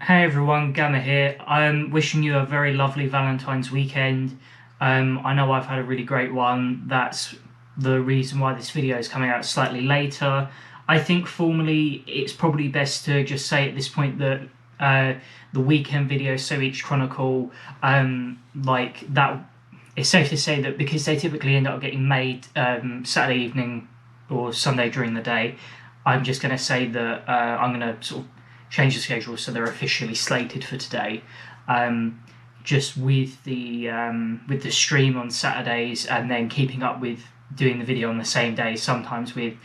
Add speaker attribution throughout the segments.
Speaker 1: Hey everyone, Gamma here. I'm wishing you a very lovely Valentine's weekend. I know I've had a really great one. That's the reason why this video is coming out slightly later. I think formally it's probably best to just say at this point that uh, the weekend videos, so each chronicle, like that, it's safe to say that because they typically end up getting made Saturday evening or Sunday during the day, I'm just going to say that I'm going to sort of change the schedule so they're officially slated for today. Um, just with the stream on Saturdays and then keeping up with doing the video on the same day. Sometimes with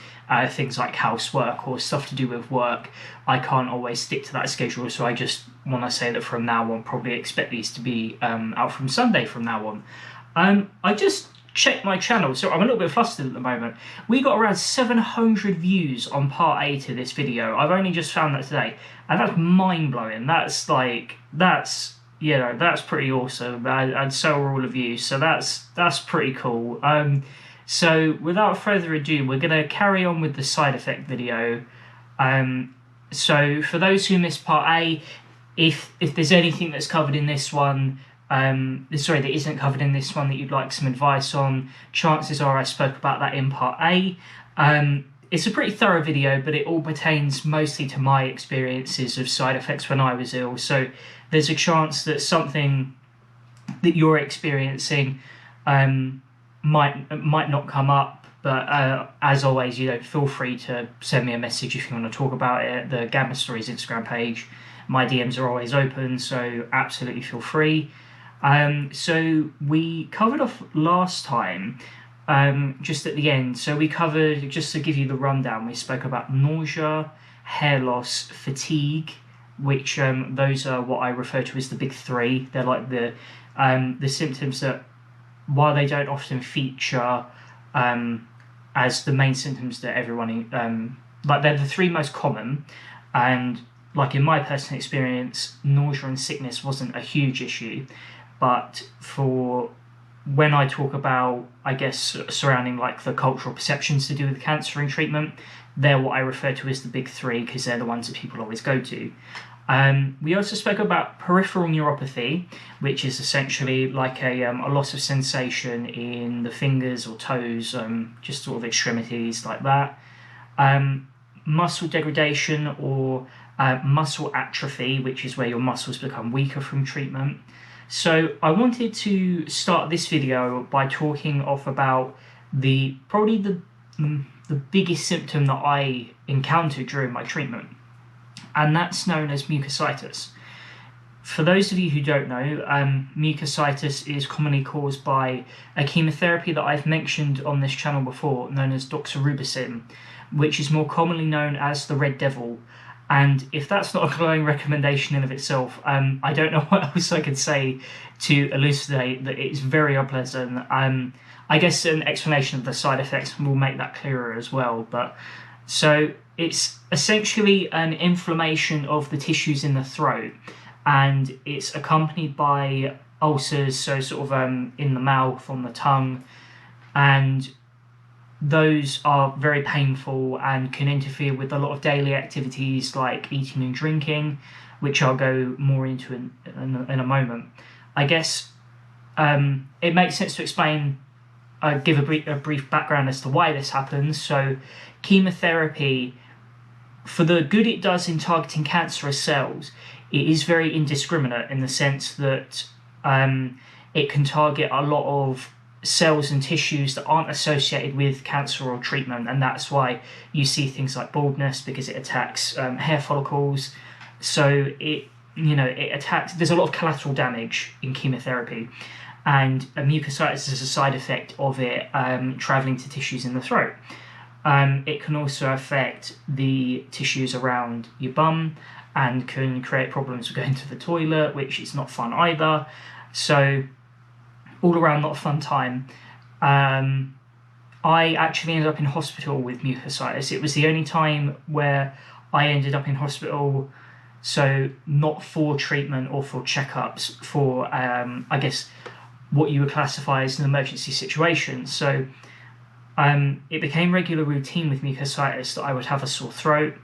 Speaker 1: things like housework or stuff to do with work, I can't always stick to that schedule. So I just want to say that from now on, probably expect these to be out from Sunday from now on. I just checked my channel, so I'm a little bit flustered at the moment. We got around 700 views on part A to this video. I've only just found that today, and that's mind-blowing. That's that's pretty awesome, and so are all of you. So that's pretty cool. So without further ado, we're gonna carry on with the side effect video. So for those who missed part A, if there's anything that's covered in this one, that isn't covered in this one that you'd like some advice on, chances are I spoke about that in part A. It's a pretty thorough video, but it all pertains mostly to my experiences of side effects when I was ill. So there's a chance that something that you're experiencing might not come up. But as always, feel free to send me a message if you want to talk about it. The Gamma Stories Instagram page, my DMs are always open, so absolutely feel free. So we covered off last time, just at the end. So we covered, just to give you the rundown, we spoke about nausea, hair loss, fatigue, which those are what I refer to as the big three. They're like the symptoms that, while they don't often feature as the main symptoms that everyone, like they're the three most common, and like in my personal experience, nausea and sickness wasn't a huge issue. But for when I talk about, I guess, surrounding like the cultural perceptions to do with cancer and treatment, they're what I refer to as the big three because they're the ones that people always go to. We also spoke about peripheral neuropathy, which is essentially like a loss of sensation in the fingers or toes, just sort of extremities like that. Muscle degradation or muscle atrophy, which is where your muscles become weaker from treatment. So I wanted to start this video by talking off about probably the biggest symptom that I encountered during my treatment, and that's known as mucositis. For those of you who don't know, mucositis is commonly caused by a chemotherapy that I've mentioned on this channel before, known as doxorubicin, which is more commonly known as the Red Devil. And if that's not a glowing recommendation in of itself, I don't know what else I could say to elucidate that it's very unpleasant. I guess an explanation of the side effects will make that clearer as well. But so it's essentially an inflammation of the tissues in the throat, and it's accompanied by ulcers, so sort of in the mouth, on the tongue, and those are very painful and can interfere with a lot of daily activities like eating and drinking, which I'll go more into in a moment. I guess it makes sense to explain, give a brief background as to why this happens. So chemotherapy, for the good it does in targeting cancerous cells, it is very indiscriminate in the sense that it can target a lot of cells and tissues that aren't associated with cancer or treatment, and that's why you see things like baldness, because it attacks hair follicles. So it attacks. There's a lot of collateral damage in chemotherapy, and mucositis is a side effect of it traveling to tissues in the throat. It can also affect the tissues around your bum and can create problems with going to the toilet, which is not fun either. So all around not a fun time. I actually ended up in hospital with mucositis. It was the only time where I ended up in hospital, so not for treatment or for checkups, for I guess what you would classify as an emergency situation. So it became regular routine with mucositis that I would have a sore throat.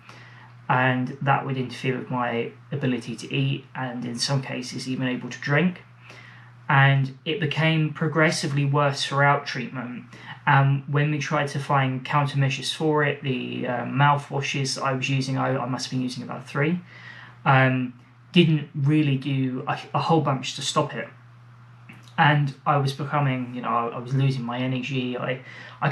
Speaker 1: and that would interfere with my ability to eat, and in some cases even able to drink. And it became progressively worse throughout treatment. And when we tried to find countermeasures for it, the mouthwashes I was using, I must have been using about 3, didn't really do a whole bunch to stop it. And I was becoming, I was losing my energy. I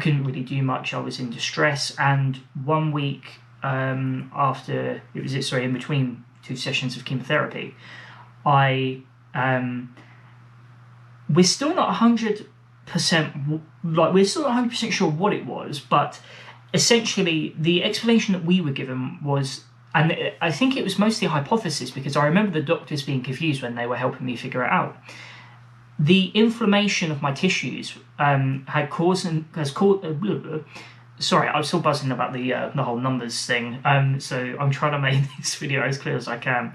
Speaker 1: couldn't really do much. I was in distress. And 1 week after, in between 2 sessions of chemotherapy, we're still not 100%, we're still not 100% sure what it was, but essentially the explanation that we were given was, and I think it was mostly a hypothesis, because I remember the doctors being confused when they were helping me figure it out. The inflammation of my tissues sorry, I'm still buzzing about the whole numbers thing, so I'm trying to make this video as clear as I can.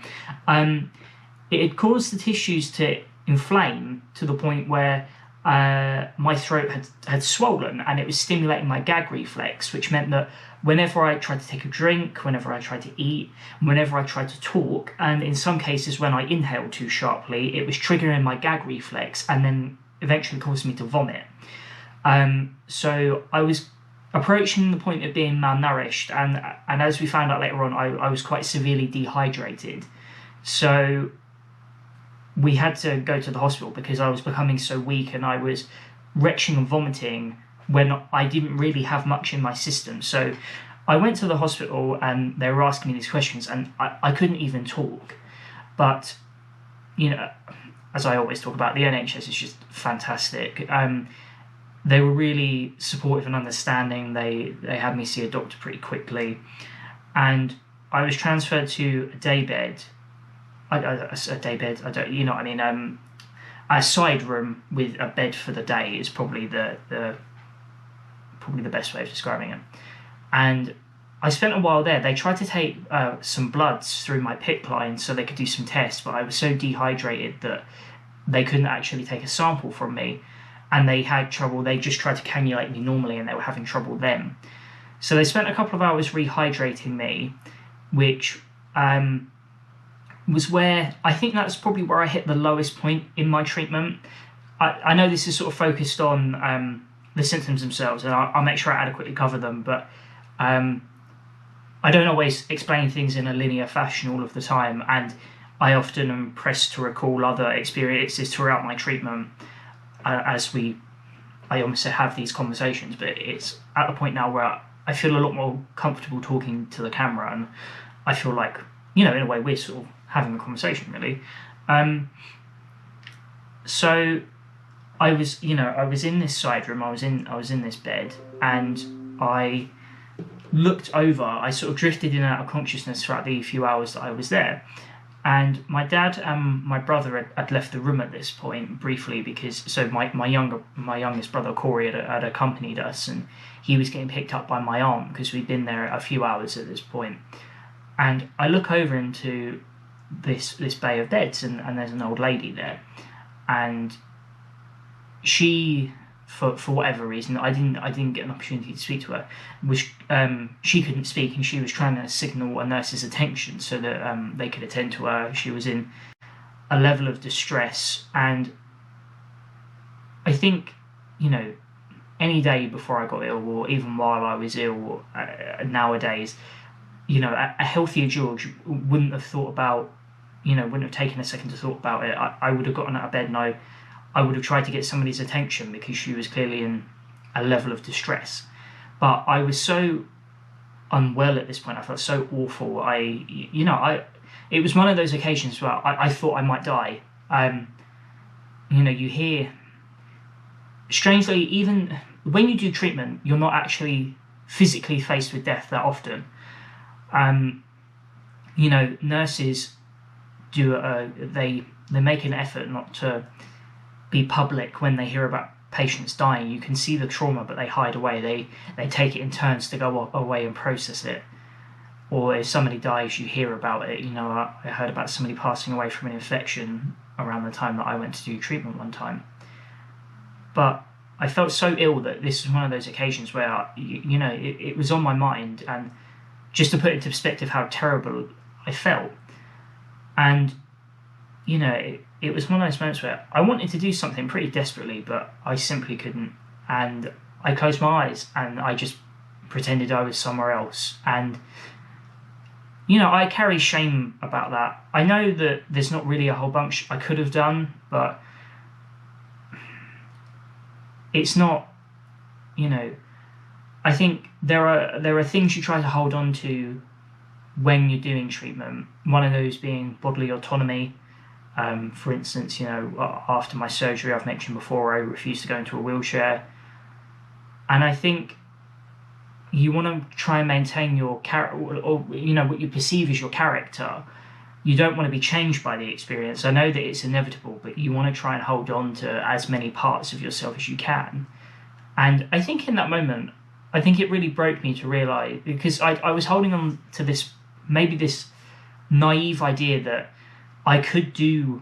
Speaker 1: It had caused the tissues to inflame to the point where my throat had swollen, and it was stimulating my gag reflex, which meant that whenever I tried to take a drink, whenever I tried to eat, whenever I tried to talk, and in some cases when I inhaled too sharply, it was triggering my gag reflex and then eventually causing me to vomit. So I was approaching the point of being malnourished, and as we found out later on, I was quite severely dehydrated. So we had to go to the hospital because I was becoming so weak, and I was retching and vomiting when I didn't really have much in my system. So I went to the hospital and they were asking me these questions, and I couldn't even talk. But, as I always talk about, the NHS is just fantastic. They were really supportive and understanding. They had me see a doctor pretty quickly, and I was transferred to a day bed. A day bed, a side room with a bed for the day is probably the best way of describing it. And I spent a while there. They tried to take some bloods through my PICC line so they could do some tests, but I was so dehydrated that they couldn't actually take a sample from me, and they had trouble. They just tried to cannulate me normally, and they were having trouble then. So they spent a couple of hours rehydrating me, which was where I think that's probably where I hit the lowest point in my treatment. I know this is sort of focused on the symptoms themselves, and I'll make sure I adequately cover them, but I don't always explain things in a linear fashion all of the time, and I often am pressed to recall other experiences throughout my treatment I almost have these conversations, but it's at the point now where I feel a lot more comfortable talking to the camera, and I feel like, in a way, we're sort of having a conversation, really. So I was in this side room, I was in this bed, and I looked over. I sort of drifted in and out of consciousness throughout the few hours that I was there. And my dad and my brother had left the room at this point briefly, because my youngest brother Corey had accompanied us, and he was getting picked up by my aunt because we'd been there a few hours at this point. And I look over into this bay of beds, and there's an old lady there, and she, for whatever reason, I didn't get an opportunity to speak to her, which she couldn't speak, and she was trying to signal a nurse's attention so that they could attend to her. She was in a level of distress, and I think, any day before I got ill, or even while I was ill, nowadays, a healthier George wouldn't have thought about, wouldn't have taken a second to thought about it. I would have gotten out of bed, and I would have tried to get somebody's attention, because she was clearly in a level of distress. But I was so unwell at this point. I felt so awful. It was one of those occasions where I thought I might die. You hear, strangely, even when you do treatment, you're not actually physically faced with death that often. Nurses they make an effort not to be public when they hear about patients dying. You can see the trauma, but they hide away. They take it in turns to go away and process it. Or if somebody dies, you hear about it. I heard about somebody passing away from an infection around the time that I went to do treatment one time. But I felt so ill that this was one of those occasions where, it was on my mind, and just to put into perspective how terrible I felt. And, you know, it was one of those moments where I wanted to do something pretty desperately, but I simply couldn't. And I closed my eyes and I just pretended I was somewhere else. And, you know, I carry shame about that. I know that there's not really a whole bunch I could have done, but it's not, you know, I think there are things you try to hold on to when you're doing treatment. One of those being bodily autonomy. For instance, you know, after my surgery, I've mentioned before, I refused to go into a wheelchair. And I think you want to try and maintain your character, or, you know, what you perceive as your character. You don't want to be changed by the experience. I know that it's inevitable, but you want to try and hold on to as many parts of yourself as you can. And I think in that moment, I think it really broke me to realise, because I was holding on to this naive idea that I could do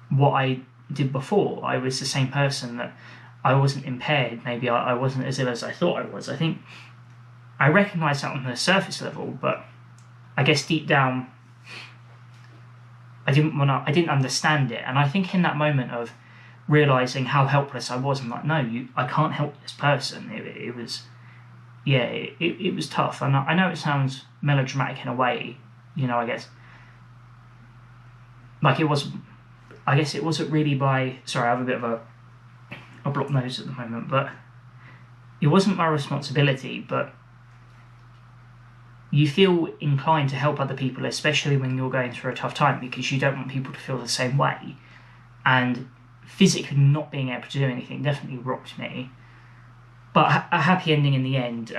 Speaker 1: what I did before. I was the same person, that I wasn't impaired. Maybe I wasn't as ill as I thought I was. I think I recognised that on the surface level, but I guess deep down, I didn't understand it. And I think in that moment of realising how helpless I was, I'm like, no, I can't help this person. It was, yeah, it was tough. And I know it sounds melodramatic in a way, you know, I guess. Like I guess it wasn't really by, sorry, I have a bit of a blocked nose at the moment, but it wasn't my responsibility, but you feel inclined to help other people, especially when you're going through a tough time, because you don't want people to feel the same way. And physically not being able to do anything definitely rocked me. But a happy ending in the end.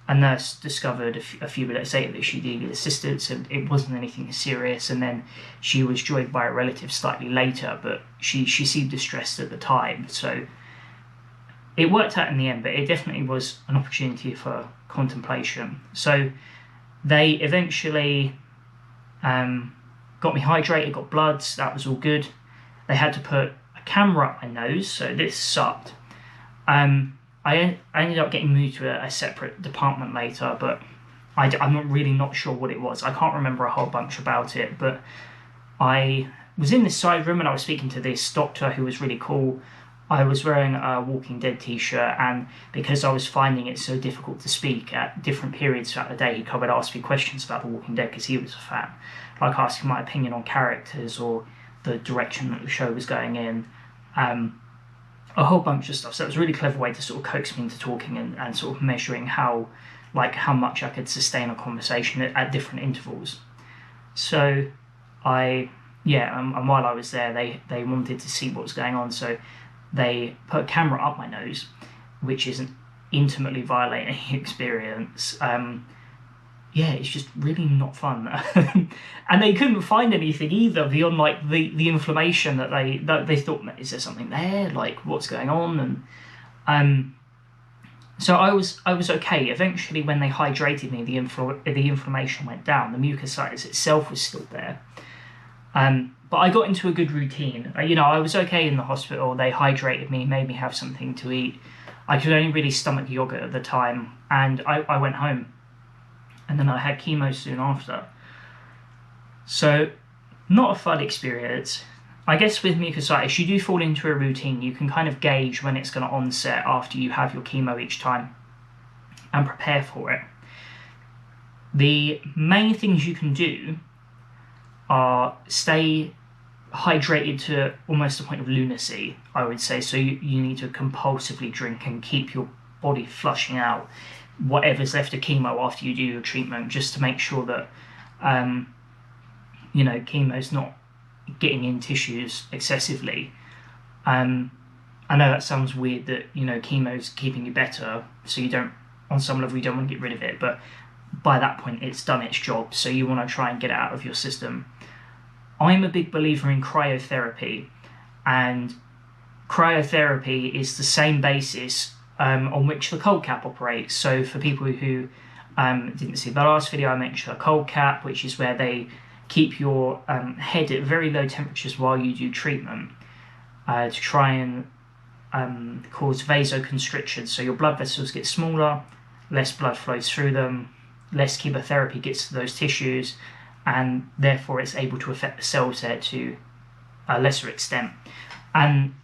Speaker 1: A nurse discovered a few minutes later that she needed assistance, and it wasn't anything serious. And then she was joined by a relative slightly later, but she seemed distressed at the time. So it worked out in the end, but it definitely was an opportunity for contemplation. So they eventually got me hydrated, got bloods, that was all good. They had to put a camera up my nose, so this sucked. I ended up getting moved to a separate department later, but I'm really not sure what it was. I can't remember a whole bunch about it, but I was in this side room and I was speaking to this doctor who was really cool. I was wearing a Walking Dead t-shirt, and because I was finding it so difficult to speak at different periods throughout the day, he would ask me questions about The Walking Dead because he was a fan, like asking my opinion on characters or the direction that the show was going in. A whole bunch of stuff. So it was a really clever way to sort of coax me into talking and sort of measuring how much I could sustain a conversation at different intervals. So and while I was there, they wanted to see what was going on, so they put a camera up my nose, which is an intimately violating experience. It's just really not fun. And they couldn't find anything either beyond like the inflammation that they thought, is there something there? Like, what's going on? And so I was okay. Eventually, when they hydrated me, the inflammation went down. The mucositis itself was still there. But I got into a good routine. I was okay in the hospital. They hydrated me, made me have something to eat. I could only really stomach yogurt at the time, and I went home. And then I had chemo soon after. So, not a fun experience. I guess with mucositis, you do fall into a routine. You can kind of gauge when it's going to onset after you have your chemo each time and prepare for it. The main things you can do are stay hydrated to almost the point of lunacy, I would say. So you need to compulsively drink and keep your body flushing out whatever's left of chemo after you do your treatment, just to make sure that chemo's not getting in tissues excessively. I know that sounds weird that chemo's keeping you better, so you don't, on some level, you don't want to get rid of it, but by that point it's done its job, so you want to try and get it out of your system. I'm a big believer in cryotherapy, and cryotherapy is the same basis on which the cold cap operates. So for people who didn't see the last video, I mentioned a cold cap, which is where they keep your head at very low temperatures while you do treatment to try and cause vasoconstriction. So your blood vessels get smaller, less blood flows through them, less chemotherapy gets to those tissues, and therefore it's able to affect the cells there to a lesser extent. And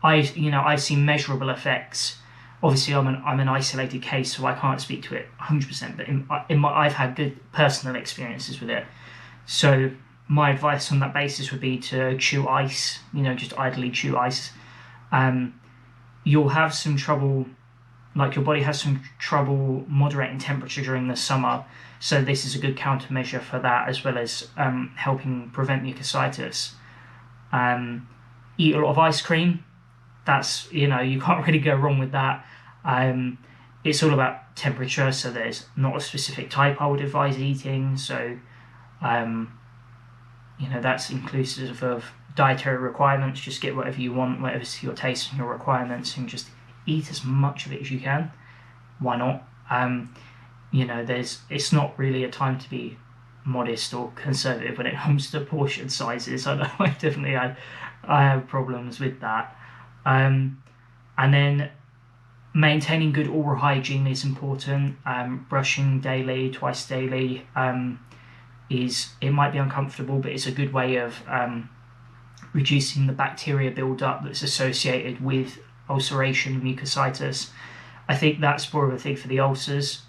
Speaker 1: I've seen measurable effects. Obviously, I'm an isolated case, so I can't speak to it 100%. But I've had good personal experiences with it. So my advice on that basis would be to chew ice. Just idly chew ice. You'll have some trouble, like your body has some trouble moderating temperature during the summer. So this is a good countermeasure for that, as well as helping prevent mucositis. Eat a lot of ice cream. That's, you can't really go wrong with that. It's all about temperature, so there's not a specific type I would advise eating. So, that's inclusive of dietary requirements. Just get whatever you want, whatever's to your taste and your requirements, and just eat as much of it as you can. Why not? It's not really a time to be modest or conservative when it comes to portion sizes. I know I have problems with that. And then maintaining good oral hygiene is important. Brushing daily, twice daily, it might be uncomfortable, but it's a good way of reducing the bacteria build-up that's associated with ulceration and mucositis. I think that's more of a thing for the ulcers.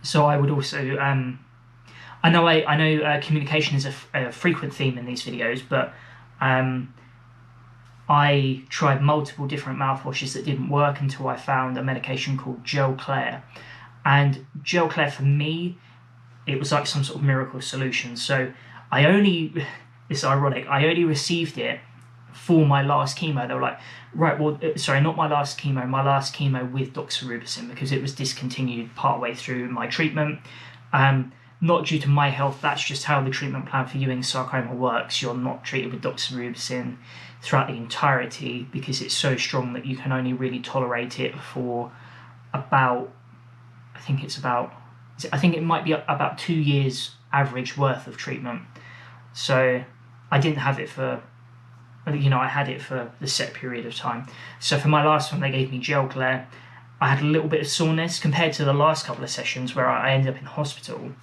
Speaker 1: So I would also, I know communication is a frequent theme in these videos, but I tried multiple different mouthwashes that didn't work until I found a medication called Gelclair. And Gelclair, for me, it was like some sort of miracle solution. So it's ironic, I only received it for my last chemo. They were like, right, well, sorry, not my last chemo with doxorubicin, because it was discontinued partway through my treatment. Not due to my health, that's just how the treatment plan for Ewing sarcoma works. You're not treated with doxorubicin throughout the entirety because it's so strong that you can only really tolerate it for about, I think it might be about 2 years average worth of treatment. So I didn't have it for, I had it for the set period of time. So for my last one, they gave me Gelclair. I had a little bit of soreness compared to the last couple of sessions where I ended up in hospital.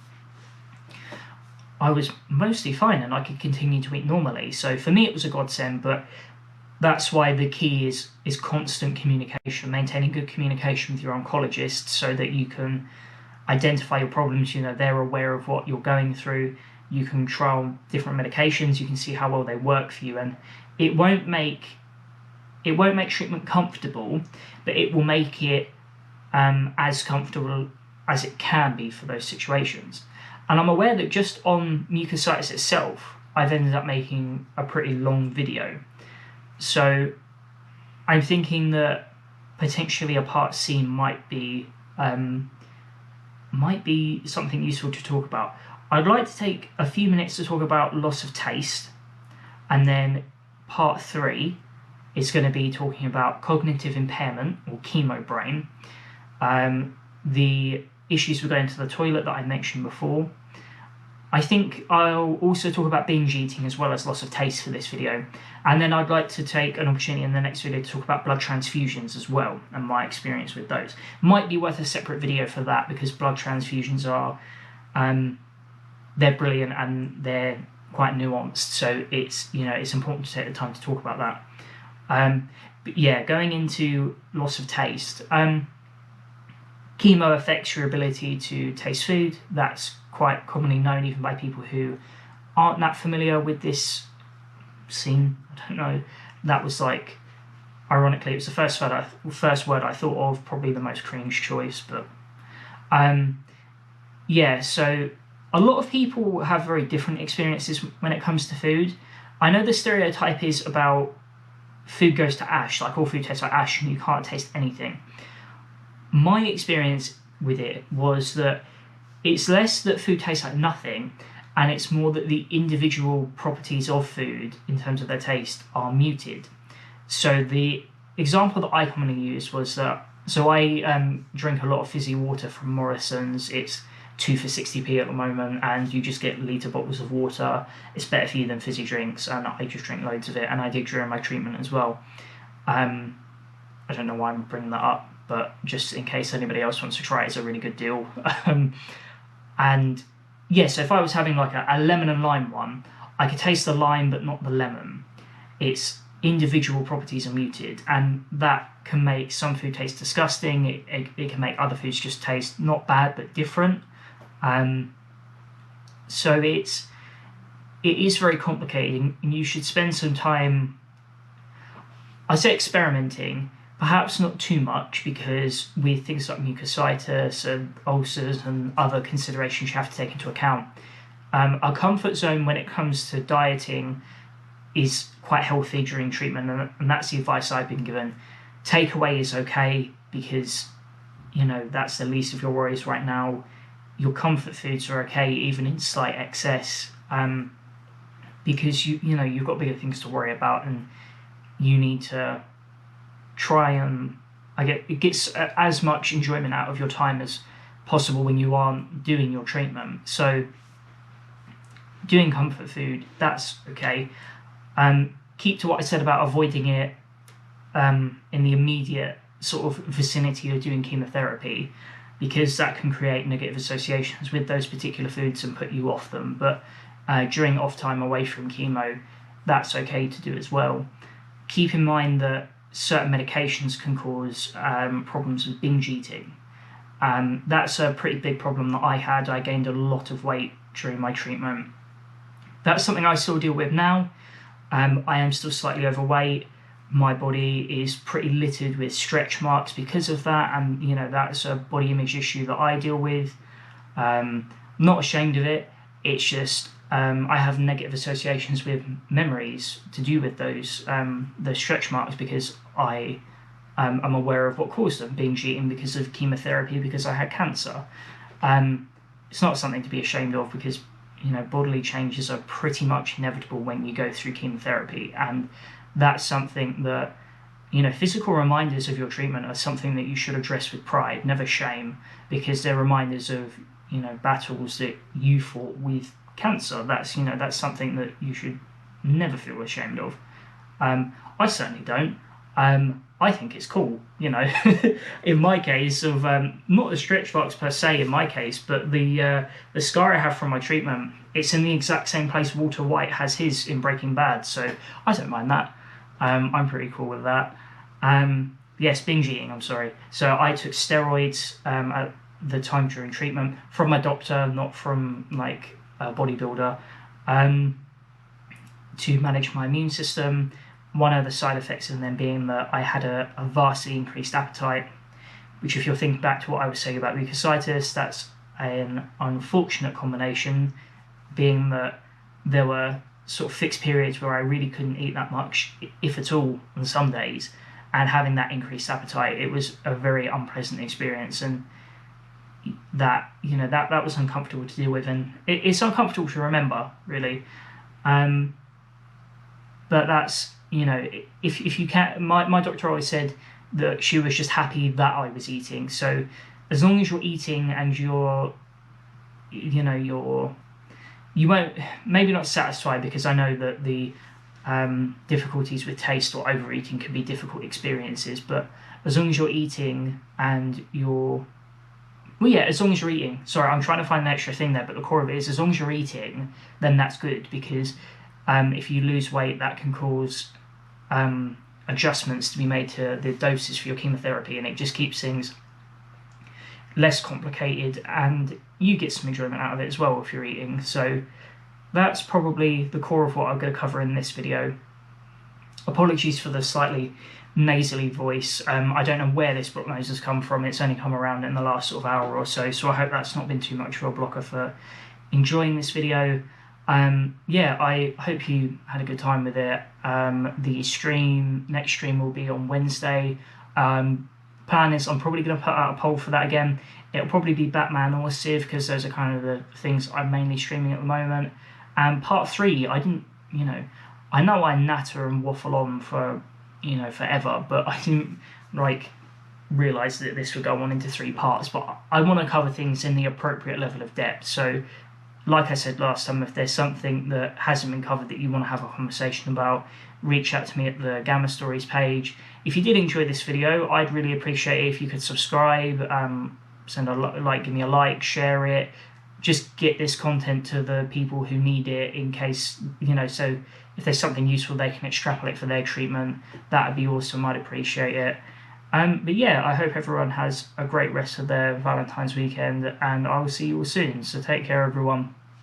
Speaker 1: I was mostly fine and I could continue to eat normally. So for me, it was a godsend, but that's why the key is constant communication, maintaining good communication with your oncologist so that you can identify your problems. They're aware of what you're going through. You can trial different medications. You can see how well they work for you, and it won't make treatment comfortable, but it will make it as comfortable as it can be for those situations. And I'm aware that just on mucositis itself, I've ended up making a pretty long video. So I'm thinking that potentially a part C might be something useful to talk about. I'd like to take a few minutes to talk about loss of taste, and then part 3 is going to be talking about cognitive impairment or chemo brain, the issues with going to the toilet that I mentioned before. I think I'll also talk about binge eating as well as loss of taste for this video. And then I'd like to take an opportunity in the next video to talk about blood transfusions as well and my experience with those. Might be worth a separate video for that because blood transfusions are, they're brilliant and they're quite nuanced. So it's important to take the time to talk about that. But yeah, going into loss of taste. Chemo affects your ability to taste food. That's quite commonly known even by people who aren't that familiar with this scene. I don't know. That was like, ironically, it was the first word I thought of, probably the most cringe choice. But yeah, so a lot of people have very different experiences when it comes to food. I know the stereotype is about food goes to ash, like all food tastes like ash and you can't taste anything. My experience with it was that it's less that food tastes like nothing, and it's more that the individual properties of food in terms of their taste are muted. So the example that I commonly use was that, so I drink a lot of fizzy water from Morrison's. It's 2 for 60p at the moment, and you just get litre bottles of water. It's better for you than fizzy drinks, and I just drink loads of it, and I did during my treatment as well. I don't know why I'm bringing that up, but just in case anybody else wants to try it, it's a really good deal. And yes, if I was having like a lemon and lime one, I could taste the lime but not the lemon. Its individual properties are muted, and that can make some food taste disgusting. It can make other foods just taste not bad but different. So it is very complicated, and you should spend some time, I say experimenting, perhaps not too much, because with things like mucositis and ulcers and other considerations you have to take into account. Our comfort zone when it comes to dieting is quite healthy during treatment, and that's the advice I've been given. Takeaway is okay because, that's the least of your worries right now. Your comfort foods are okay, even in slight excess, because you've got bigger things to worry about, and you need to try and it gets as much enjoyment out of your time as possible when you aren't doing your treatment. So doing comfort food, that's okay. Keep to what I said about avoiding it in the immediate sort of vicinity of doing chemotherapy, because that can create negative associations with those particular foods and put you off them. But during off time away from chemo, that's okay to do as well. Keep in mind that certain medications can cause problems with binge eating. That's a pretty big problem that I had. I gained a lot of weight during my treatment. That's something I still deal with now. I am still slightly overweight. My body is pretty littered with stretch marks because of that, and that's a body image issue that I deal with. Not ashamed of it. It's just I have negative associations with memories to do with those stretch marks, because I'm aware of what caused them, binge eating because of chemotherapy, because I had cancer. It's not something to be ashamed of, because bodily changes are pretty much inevitable when you go through chemotherapy, and that's something that, physical reminders of your treatment are something that you should address with pride, never shame, because they're reminders of, battles that you fought with cancer. That's something that you should never feel ashamed of. I certainly don't. I think it's cool, in my case of, not the stretch marks per se in my case, but the scar I have from my treatment, it's in the exact same place Walter White has his in Breaking Bad, so I don't mind that. I'm pretty cool with that. Yes, binge eating, I'm sorry. So I took steroids at the time during treatment from my doctor, not from like a bodybuilder, to manage my immune system. One of the side effects of them being that I had a vastly increased appetite, which, if you're thinking back to what I was saying about mucositis, that's an unfortunate combination, being that there were sort of fixed periods where I really couldn't eat that much, if at all, on some days, and having that increased appetite, it was a very unpleasant experience, and that was uncomfortable to deal with, and it's uncomfortable to remember, really. But that's, if you can, my doctor always said that she was just happy that I was eating. So as long as you're eating and you won't, maybe not satisfied, because I know that the difficulties with taste or overeating can be difficult experiences, but as long as you're eating and as long as you're eating, sorry, I'm trying to find an extra thing there, but the core of it is, as long as you're eating, then that's good, because if you lose weight, that can cause adjustments to be made to the doses for your chemotherapy, and it just keeps things less complicated, and you get some enjoyment out of it as well if you're eating. So that's probably the core of what I'm going to cover in this video. Apologies for the slightly nasally voice. I don't know where this block nose has come from. It's only come around in the last sort of hour or so, so I hope that's not been too much of a blocker for enjoying this video. I hope you had a good time with it. The next stream will be on Wednesday. Plan is I'm probably going to put out a poll for that again. It'll probably be Batman or Civ, because those are kind of the things I'm mainly streaming at the moment. And part 3, I know I natter and waffle on for, forever, but I didn't realise that this would go on into 3 parts, but I want to cover things in the appropriate level of depth. So like I said last time, if there's something that hasn't been covered that you want to have a conversation about, reach out to me at the Gamma Stories page. If you did enjoy this video, I'd really appreciate it if you could subscribe, send a like, give me a like, share it. Just get this content to the people who need it, in case, so if there's something useful they can extrapolate for their treatment. That would be awesome. I'd appreciate it. But yeah, I hope everyone has a great rest of their Valentine's weekend, and I will see you all soon. So take care, everyone.